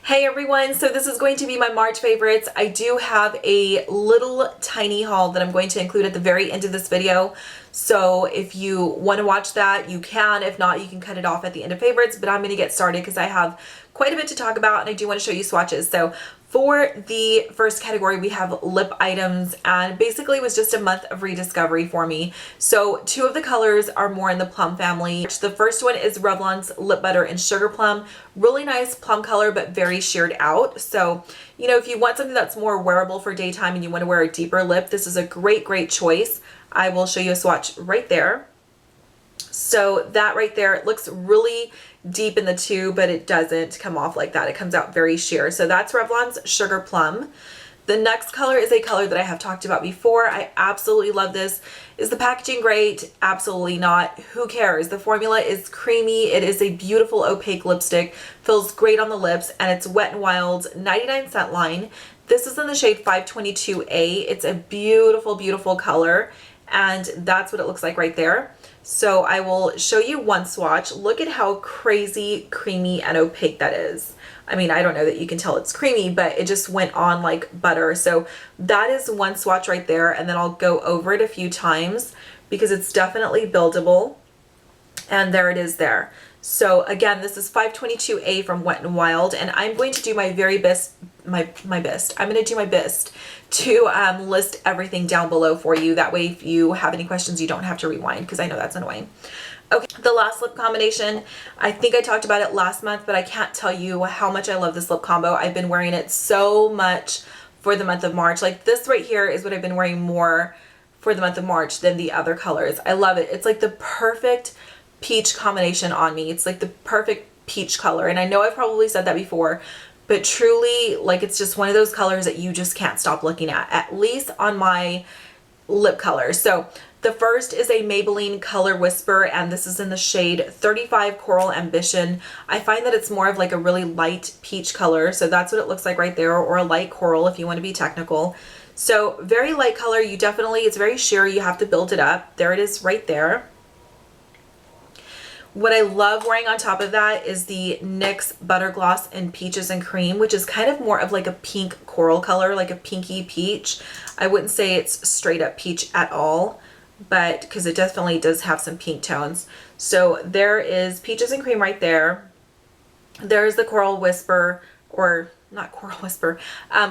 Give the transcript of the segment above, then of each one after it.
Hey everyone, so this is going to be my March favorites. I do have a little tiny haul that I'm going to include at the very end of this video. So if you want to watch that, you can. If not, you can cut it off at the end of favorites, but I'm going to get started because I have quite a bit to talk about and I do want to show you swatches. So for the first category, we have lip items, and basically it was just a month of rediscovery for me. So two of the colors are more in the Plum family. The first one is Revlon's Lip Butter in Sugar Plum. Really nice plum color, but very sheared out. So, you know, if you want something that's more wearable for daytime and you want to wear a deeper lip, this is a great choice. I will show you a swatch right there. So that right there, it looks really deep in the tube, but it doesn't come off like that. It comes out very sheer. So that's Revlon's Sugar Plum. The next color is a color that I have talked about before. I absolutely love this. Is the packaging great? Absolutely not. Who cares? The formula is creamy. It is a beautiful opaque lipstick. Feels great on the lips, and it's Wet n Wild's 99-cent line. This is in the shade 522A. It's a beautiful color, and that's what it looks like right there. So I will show you one swatch. Look at how crazy creamy and opaque that is. I mean, I don't know that you can tell it's creamy, but it just went on like butter. So that is one swatch right there, and then I'll go over it a few times because it's definitely buildable. And there it is there. So again, this is 522A from Wet n Wild, and I'm going to do my very best, I'm going to do my best to list everything down below for you. That way, if you have any questions, you don't have to rewind, because I know that's annoying. Okay, the last lip combination, I think I talked about it last month, but I can't tell you how much I love this lip combo. I've been wearing it so much for the month of March. Like this right here is what I've been wearing more for the month of March than the other colors. I love it. It's like the perfect peach combination on me. It's like the perfect peach color. And I know I've probably said that before, but truly, like, it's just one of those colors that you just can't stop looking at least on my lip color. So the first is a Maybelline Color Whisper, and this is in the shade 35 Coral Ambition. I find that it's more of like a really light peach color, so that's what it looks like right there, or a light coral if you want to be technical. So very light color. You definitely, it's very sheer. You have to build it up. There it is right there. What I love wearing on top of that is the NYX Butter Gloss in Peaches and Cream, which is kind of more of like a pink coral color, like a pinky peach. I wouldn't say it's straight up peach at all, but because it definitely does have some pink tones. So there is Peaches and Cream right there. There's the Coral Whisper, or not Coral Whisper,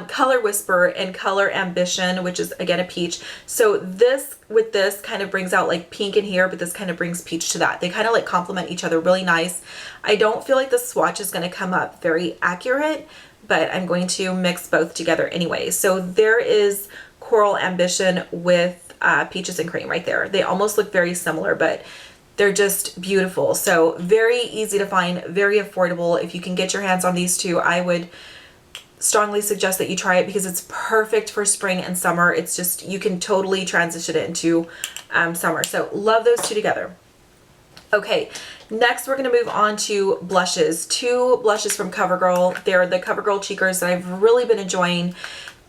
Color Whisper and Color Ambition, which is again a peach. So this with this kind of brings out like pink in here, but this kind of brings peach to that. They kind of like complement each other really nice. I don't feel like the swatch is going to come up very accurate, but I'm going to mix both together anyway. So there is Coral Ambition with Peaches and Cream right there. They almost look very similar, but they're just beautiful. So very easy to find, very affordable. If you can get your hands on these two, I would strongly suggest that you try it because it's perfect for spring and summer. It's just, you can totally transition it into summer. So love those two together. Okay, next we're going to move on to blushes. Two blushes from CoverGirl. They're the CoverGirl Cheekers that I've really been enjoying.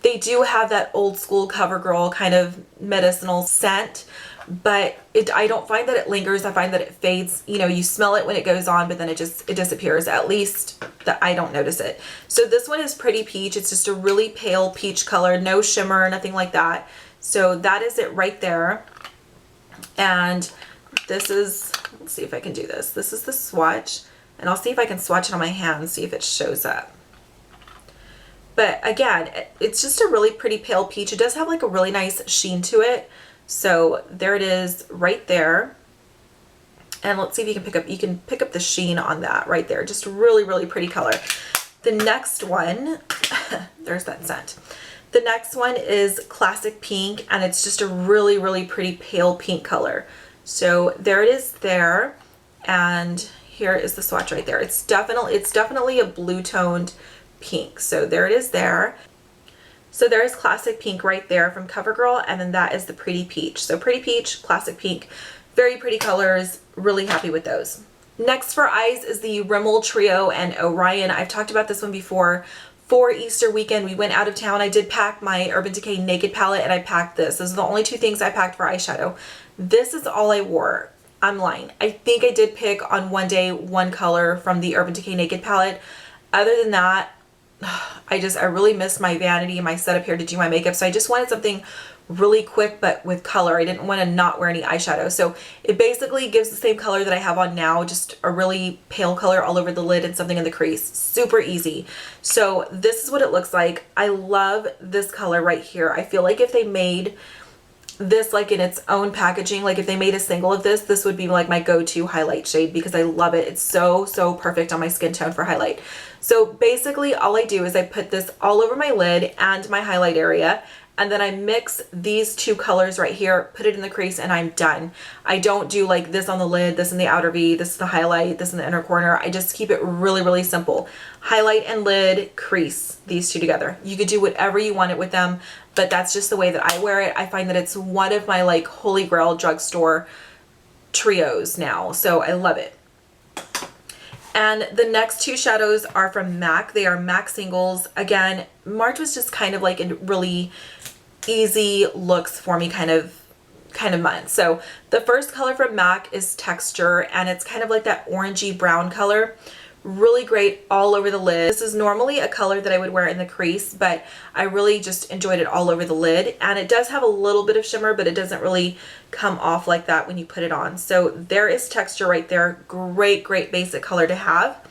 They do have that old school CoverGirl kind of medicinal scent, but I don't find that it lingers. I find that it fades. You know, you smell it when it goes on, but then it disappears. At least that I don't notice it. So this one is Pretty Peach. It's just a really pale peach color, no shimmer, nothing like that. So that is it right there. And this is, let's see if I can do this. This is the swatch, and I'll see if I can swatch it on my hand, see if it shows up. But again, it's just a really pretty pale peach. It does have like a really nice sheen to it. So there it is right there. And let's see if you can pick up the sheen on that right there. Just really pretty color. The next one, there's that scent. The next one is Classic Pink, and it's just a really pretty pale pink color. So there it is there. And here is the swatch right there. It's definitely a blue toned pink. So there it is there. So there's Classic Pink right there from CoverGirl, and then that is the Pretty Peach. So Pretty Peach, Classic Pink, very pretty colors, really happy with those. Next for eyes is the Rimmel Trio and Orion. I've talked about this one before. For Easter weekend, we went out of town. I did pack my Urban Decay Naked palette, and I packed this. Those are the only two things I packed for eyeshadow. This is all I wore. I'm lying. I think I did pick on one day one color from the Urban Decay Naked palette. Other than that, I really missed my vanity and my setup here to do my makeup. So I just wanted something really quick, but with color. I didn't want to not wear any eyeshadow. So it basically gives the same color that I have on now, just a really pale color all over the lid and something in the crease. Super easy. So this is what it looks like. I love this color right here. I feel like if they made this like in its own packaging, like if they made a single of this, this would be like my go-to highlight shade because I love it. It's so perfect on my skin tone for highlight. So basically all I do is I put this all over my lid and my highlight area, and then I mix these two colors right here, put it in the crease, and I'm done. I don't do like this on the lid, this in the outer V, this is the highlight, this in the inner corner. I just keep it really simple. Highlight and lid, crease, these two together. You could do whatever you want it with them, but that's just the way that I wear it. I find that it's one of my like holy grail drugstore trios now, so I love it. And the next two shadows are from MAC. They are MAC singles. Again, March was just kind of like a really easy looks for me kind of month. So the first color from MAC is Texture, and it's kind of like that orangey brown color. Really great all over the lid. This is normally a color that I would wear in the crease, but I really just enjoyed it all over the lid. And it does have a little bit of shimmer, but it doesn't really come off like that when you put it on. So there is Texture right there. Great basic color to have.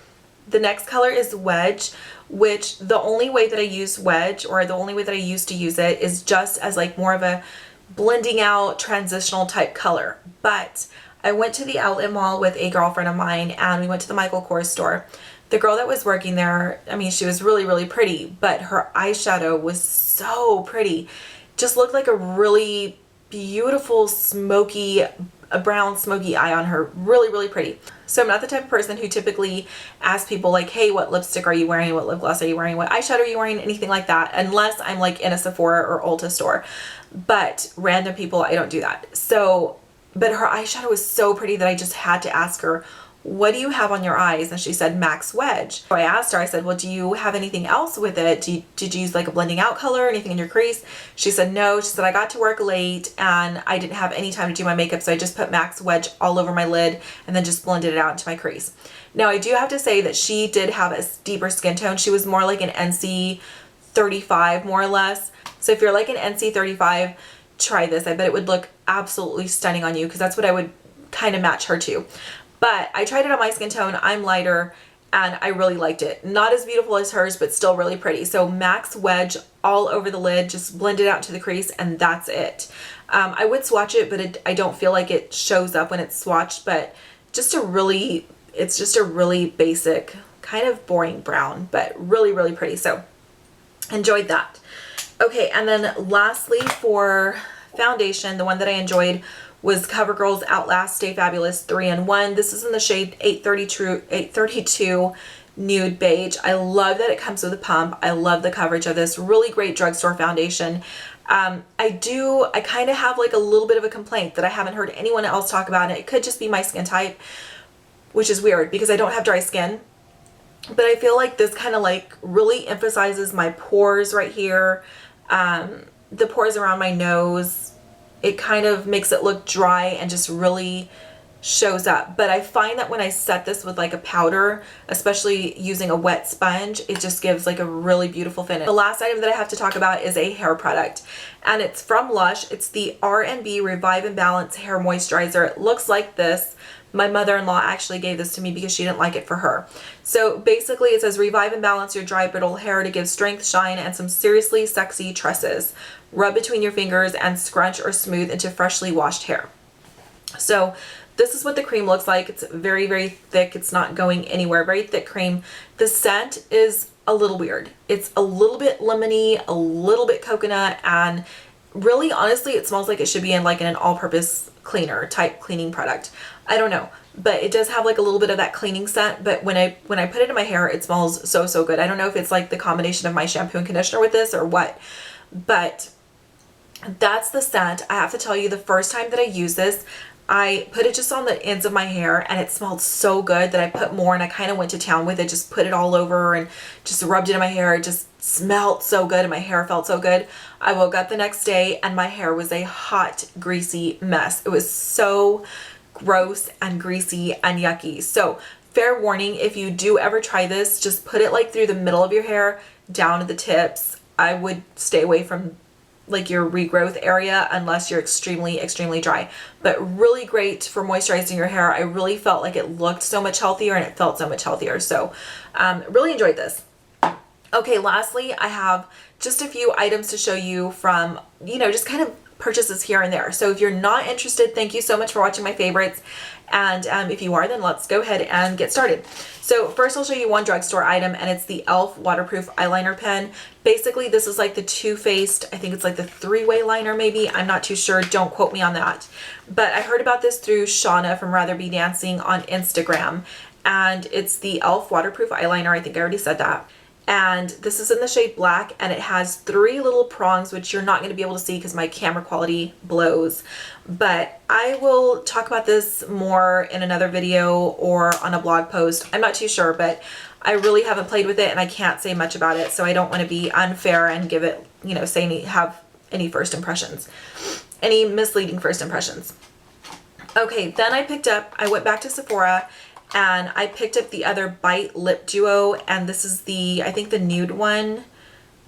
The next color is Wedge, which the only way that I use Wedge, or the only way that I used to use it, is just as like more of a blending out transitional type color. But I went to the outlet mall with a girlfriend of mine, and we went to the Michael Kors store. The girl that was working there, I mean, she was really pretty, but her eyeshadow was so pretty. Just looked like a really beautiful smoky, a brown smoky eye on her. Really pretty. So I'm not the type of person who typically asks people like, hey, what lipstick are you wearing? What lip gloss are you wearing? What eyeshadow are you wearing? Anything like that, unless I'm like in a Sephora or Ulta store. But random people, I don't do that. So, but her eyeshadow was so pretty that I just had to ask her, what do you have on your eyes? And she said Max Wedge. So I asked her, I said, well, do you have anything else with it? Did you use like a blending out color or anything in your crease? She said no. She said, I got to work late and I didn't have any time to do my makeup, so I just put Max Wedge all over my lid and then just blended it out into my crease. Now I do have to say that she did have a deeper skin tone. She was more like an NC 35 more or less. So if you're like an NC 35, try this. I bet it would look absolutely stunning on you, because that's what I would kind of match her to. But I tried it on my skin tone. I'm lighter and I really liked it. Not as beautiful as hers, but still really pretty. So Max Wedge all over the lid, just blend it out to the crease, and that's it. I would swatch it, but I don't feel like it shows up when it's swatched, but it's just a really basic, kind of boring brown, but really pretty. So enjoyed that. Okay, and then lastly for foundation, the one that I enjoyed was CoverGirl's Outlast Stay Fabulous 3-in-1. This is in the shade 832 Nude Beige. I love that it comes with a pump. I love the coverage of this. Really great drugstore foundation. I kind of have like a little bit of a complaint that I haven't heard anyone else talk about, and it could just be my skin type, which is weird because I don't have dry skin. But I feel like this kind of like really emphasizes my pores right here, the pores around my nose. It kind of makes it look dry and just really shows up. But I find that when I set this with like a powder, especially using a wet sponge, it just gives like a really beautiful finish. The last item that I have to talk about is a hair product, and it's from Lush. It's the R&B Revive and Balance Hair Moisturizer. It looks like this. My mother-in-law actually gave this to me because she didn't like it for her. So basically it says revive and balance your dry, brittle hair to give strength, shine, and some seriously sexy tresses. Rub between your fingers and scrunch or smooth into freshly washed hair. So this is what the cream looks like. It's very thick. It's not going anywhere. Very thick cream. The scent is a little weird. It's a little bit lemony, a little bit coconut, and really honestly it smells like it should be in like an all-purpose cleaner type cleaning product. I don't know, but it does have like a little bit of that cleaning scent, but when I put it in my hair, it smells so good. I don't know if it's like the combination of my shampoo and conditioner with this or what, but that's the scent. I have to tell you, the first time that I used this, I put it just on the ends of my hair and it smelled so good that I put more, and I kind of went to town with it, just put it all over and just rubbed it in my hair. It just smelled so good and my hair felt so good. I woke up the next day and my hair was a hot, greasy mess. It was so gross and greasy and yucky. So fair warning, if you do ever try this, just put it like through the middle of your hair down to the tips. I would stay away from like your regrowth area unless you're extremely dry, but really great for moisturizing your hair. I really felt like it looked so much healthier and it felt so much healthier. So really enjoyed this. Okay, lastly, I have just a few items to show you from, you know, just kind of purchases here and there. So if you're not interested, thank you so much for watching my favorites. And if you are, then let's go ahead and get started. So first I'll show you one drugstore item, and it's the e.l.f. waterproof eyeliner pen. Basically, this is like the Too Faced, I think it's like the 3-way liner maybe. I'm not too sure. Don't quote me on that. But I heard about this through Shauna from Rather Be Dancing on Instagram. And it's the e.l.f. waterproof eyeliner. I think I already said that. And this is in the shade black, and it has 3 little prongs, which you're not going to be able to see because my camera quality blows. But I will talk about this more in another video or on a blog post. I'm not too sure, but I really haven't played with it and I can't say much about it. So I don't want to be unfair and give it, you know, have any first impressions, any misleading first impressions. Okay, then I went back to Sephora and I picked up the other Bite Lip Duo, and this is the, I think the nude one.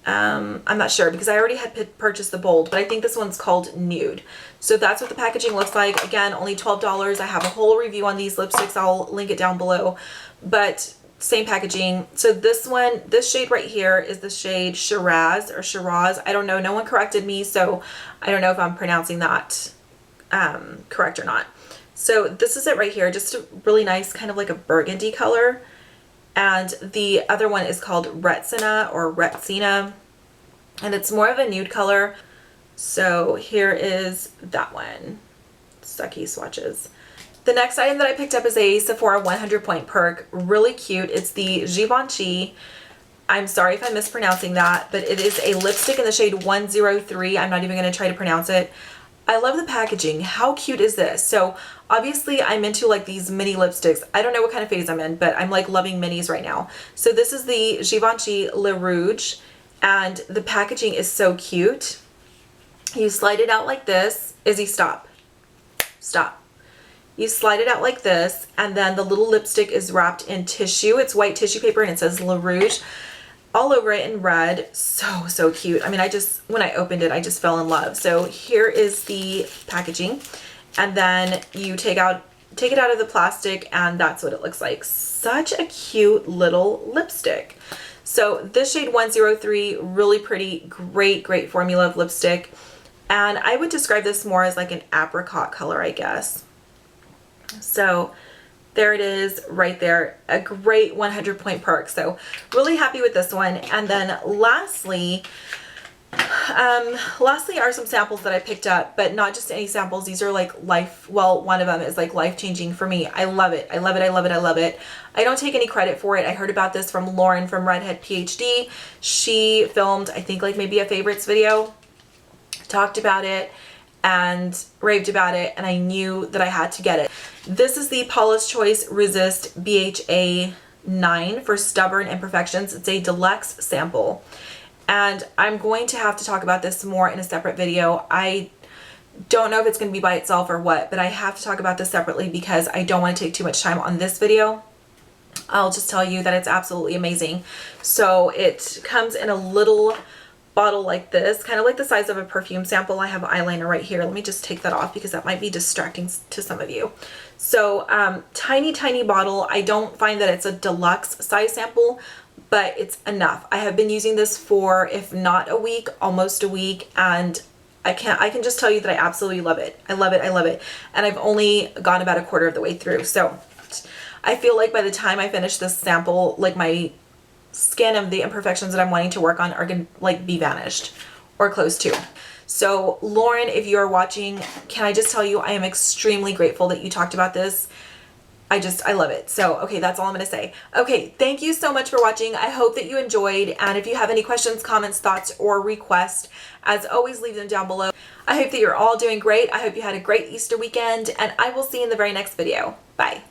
I'm not sure because I already had purchased the bold, but I think this one's called Nude. So that's what the packaging looks like. Again, only $12. I have a whole review on these lipsticks. I'll link it down below, but same packaging. So this one, this shade right here is the shade Shiraz or Shiraz. I don't know. No one corrected me, so I don't know if I'm pronouncing that correct or not. So this is it right here, just a really nice kind of like a burgundy color. And the other one is called Retsina or Retsina, and it's more of a nude color. So here is that one. Sucky swatches. The next item that I picked up is a Sephora 100 Point Perk. Really cute. It's the Givenchy. I'm sorry if I'm mispronouncing that, but it is a lipstick in the shade 103. I'm not even going to try to pronounce it. I love the packaging. How cute is this? So obviously I'm into like these mini lipsticks. I don't know what kind of phase I'm in, but I'm like loving minis right now. So this is the Givenchy Le Rouge, and the packaging is so cute. You slide it out like this. Izzy, stop. Stop. You slide it out like this, and then the little lipstick is wrapped in tissue. It's white tissue paper, and it says Le Rouge all over it in red. So cute. I mean, when I opened it, I just fell in love. So here is the packaging, and then you take it out of the plastic, and that's what it looks like. Such a cute little lipstick. So this shade 103, really pretty, great formula of lipstick. And I would describe this more as like an apricot color, I guess. So there it is right there. A great 100 Point Perk. So really happy with this one. And then lastly are some samples that I picked up, but not just any samples. These are like one of them is like life-changing for me. I love it. I love it. I love it. I love it. I don't take any credit for it. I heard about this from Lauren from Redhead PhD. She filmed, I think, like maybe a favorites video, talked about it and raved about it, and I knew that I had to get it. This is the Paula's Choice Resist BHA 9 for stubborn imperfections. It's a deluxe sample, and I'm going to have to talk about this more in a separate video. I don't know if it's going to be by itself or what, but I have to talk about this separately because I don't want to take too much time on this video. I'll just tell you that it's absolutely amazing. So it comes in a little bottle like this, kind of like the size of a perfume sample. I have eyeliner right here. Let me just take that off because that might be distracting to some of you. So tiny bottle. I don't find that it's a deluxe size sample, but it's enough. I have been using this for, if not a week, almost a week, and I can just tell you that I absolutely love it. I love it. I love it. And I've only gone about a quarter of the way through. So I feel like by the time I finish this sample, like my skin of the imperfections that I'm wanting to work on are gonna like be vanished or close to. So Lauren, if you are watching, can I just tell you I am extremely grateful that you talked about this. I love it. So okay, that's all I'm gonna say. Okay, thank you so much for watching. I hope that you enjoyed, and if you have any questions, comments, thoughts, or requests, as always, leave them down below. I hope that you're all doing great. I hope you had a great Easter weekend, and I will see you in the very next video. Bye.